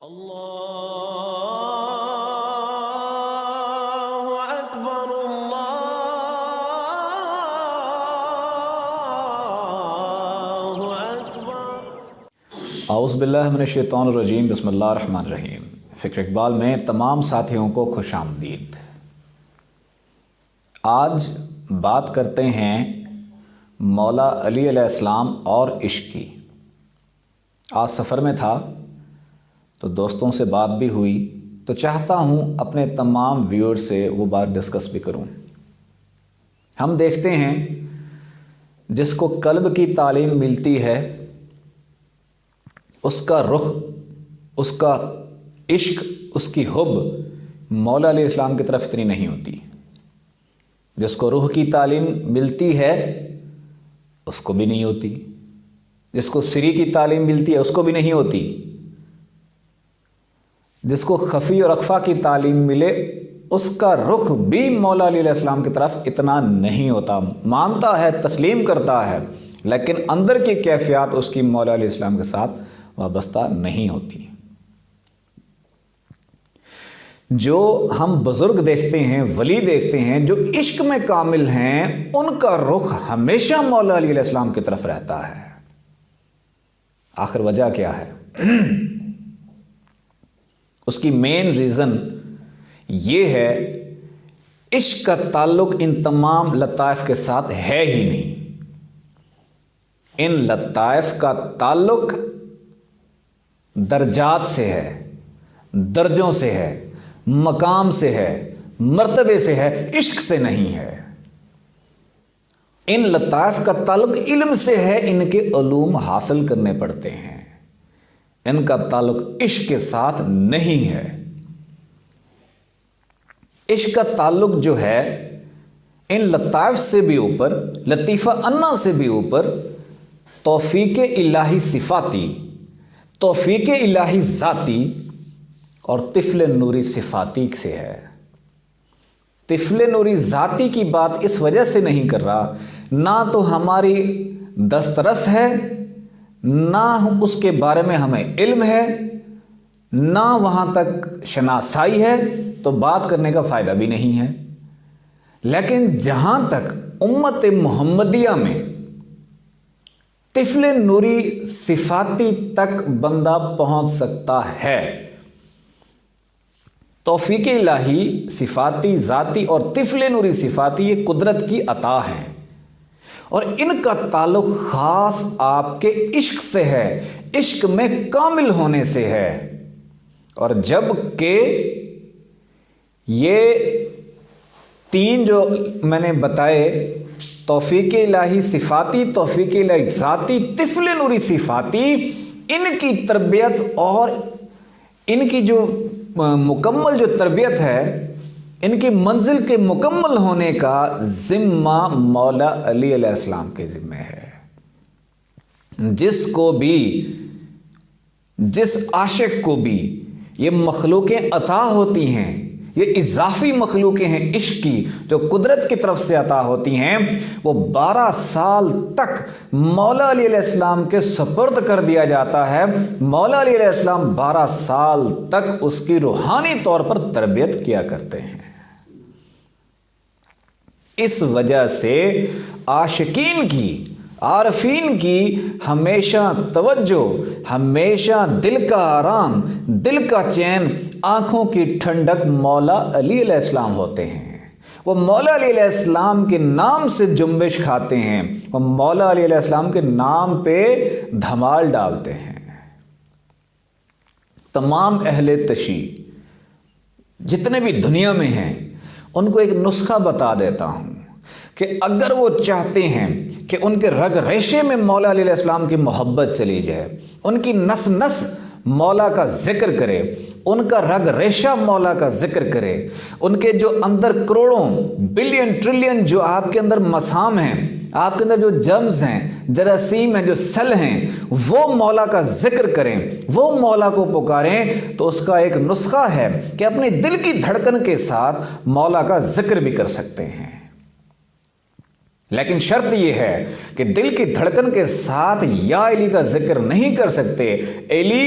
اللہ اکبر اللہ اکبر۔ اعوذ باللہ من الشیطان الرجیم، بسم اللہ الرحمن الرحیم۔ فکر اقبال میں تمام ساتھیوں کو خوش آمدید۔ آج بات کرتے ہیں مولا علی علیہ السلام اور عشق کی۔ آج سفر میں تھا تو دوستوں سے بات بھی ہوئی، تو چاہتا ہوں اپنے تمام ویور سے وہ بات ڈسکس بھی کروں۔ ہم دیکھتے ہیں جس کو قلب کی تعلیم ملتی ہے اس کا رخ، اس کا عشق، اس کی حب مولا علیہ السلام کی طرف اتنی نہیں ہوتی۔ جس کو روح کی تعلیم ملتی ہے اس کو بھی نہیں ہوتی، جس کو سری کی تعلیم ملتی ہے اس کو بھی نہیں ہوتی، جس کو خفی اور اخفا کی تعلیم ملے اس کا رخ بھی مولا علی علیہ السلام کی طرف اتنا نہیں ہوتا۔ مانتا ہے، تسلیم کرتا ہے، لیکن اندر کی کیفیات اس کی مولا علیہ السلام کے ساتھ وابستہ نہیں ہوتی۔ جو ہم بزرگ دیکھتے ہیں، ولی دیکھتے ہیں، جو عشق میں کامل ہیں، ان کا رخ ہمیشہ مولا علی علیہ السلام کی طرف رہتا ہے۔ آخر وجہ کیا ہے؟ اس کی مین ریزن یہ ہے، عشق کا تعلق ان تمام لطائف کے ساتھ ہے ہی نہیں۔ ان لطائف کا تعلق درجات سے ہے، درجوں سے ہے، مقام سے ہے، مرتبے سے ہے، عشق سے نہیں ہے۔ ان لطائف کا تعلق علم سے ہے، ان کے علوم حاصل کرنے پڑتے ہیں۔ ان کا تعلق عشق کے ساتھ نہیں ہے۔ عشق کا تعلق جو ہے ان لطائف سے بھی اوپر، لطیفہ انا سے بھی اوپر، توفیق الہی صفاتی، توفیق الہی ذاتی اور طفل نوری صفاتی سے ہے۔ طفل نوری ذاتی کی بات اس وجہ سے نہیں کر رہا، نہ تو ہماری دسترس ہے، نہ اس کے بارے میں ہمیں علم ہے، نہ وہاں تک شناسائی ہے، تو بات کرنے کا فائدہ بھی نہیں ہے۔ لیکن جہاں تک امت محمدیہ میں طفل نوری صفاتی تک بندہ پہنچ سکتا ہے، توفیق الہی صفاتی ذاتی اور طفل نوری صفاتی یہ قدرت کی عطا ہے، اور ان کا تعلق خاص آپ کے عشق سے ہے، عشق میں کامل ہونے سے ہے۔ اور جب کہ یہ تین جو میں نے بتائے، توفیق الہی صفاتی، توفیق الہی ذاتی، طفل نوری صفاتی، ان کی تربیت اور ان کی جو مکمل جو تربیت ہے، ان کی منزل کے مکمل ہونے کا ذمہ مولا علی علیہ السلام کے ذمہ ہے۔ جس کو بھی، جس عاشق کو بھی یہ مخلوقیں عطا ہوتی ہیں، یہ اضافی مخلوقیں ہیں عشق کی جو قدرت کی طرف سے عطا ہوتی ہیں، وہ 12 سال تک مولا علی علیہ السلام کے سپرد کر دیا جاتا ہے۔ مولا علی علیہ السلام 12 سال تک اس کی روحانی طور پر تربیت کیا کرتے ہیں۔ اس وجہ سے عاشقین کی، عارفین کی ہمیشہ توجہ، ہمیشہ دل کا آرام، دل کا چین، آنکھوں کی ٹھنڈک مولا علی علیہ السلام ہوتے ہیں۔ وہ مولا علی علیہ السلام کے نام سے جنبش کھاتے ہیں، وہ مولا علی علیہ السلام کے نام پہ دھمال ڈالتے ہیں۔ تمام اہل تشیع جتنے بھی دنیا میں ہیں ان کو ایک نسخہ بتا دیتا ہوں کہ اگر وہ چاہتے ہیں کہ ان کے رگ ریشے میں مولا علیہ السلام کی محبت چلی جائے، ان کی نس نس مولا کا ذکر کرے، ان کا رگ ریشہ مولا کا ذکر کرے، ان کے جو اندر کروڑوں بلین ٹریلین جو آپ کے اندر مسام ہیں، آپ کے اندر جو جرمز ہیں، جراثیم ہیں، جو سیل ہیں، وہ مولا کا ذکر کریں، وہ مولا کو پکاریں، تو اس کا ایک نسخہ ہے کہ اپنے دل کی دھڑکن کے ساتھ مولا کا ذکر بھی کر سکتے ہیں۔ لیکن شرط یہ ہے کہ دل کی دھڑکن کے ساتھ یا علی کا ذکر نہیں کر سکتے۔ علی